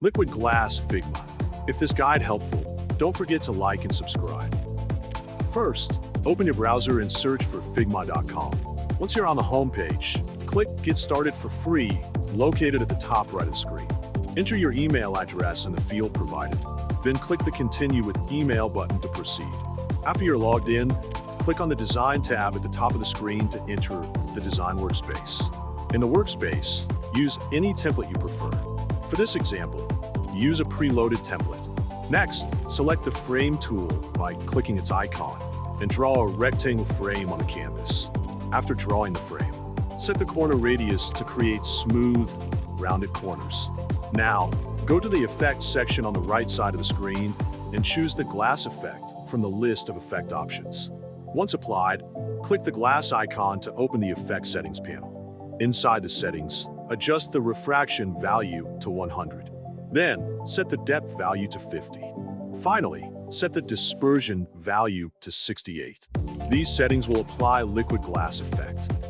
Liquid Glass Figma. If this guide helpful, don't forget to like and subscribe. First, open your browser and search for Figma.com. Once you're on the home page, click Get Started for free, located at the top right of the screen. Enter your email address in the field provided. Then click the Continue with Email button to proceed. After you're logged in, click on the Design tab at the top of the screen to enter the design workspace. In the workspace, use any template you prefer. For this example, use a preloaded template. Next, select the Frame tool by clicking its icon and draw a rectangle frame on the canvas. After drawing the frame, set the corner radius to create smooth, rounded corners. Now, go to the Effects section on the right side of the screen and choose the glass effect from the list of effect options. Once applied, click the glass icon to open the Effect Settings panel. Inside the settings, adjust the refraction value to 100. Then, set the depth value to 50. Finally, set the dispersion value to 68. These settings will apply liquid glass effect.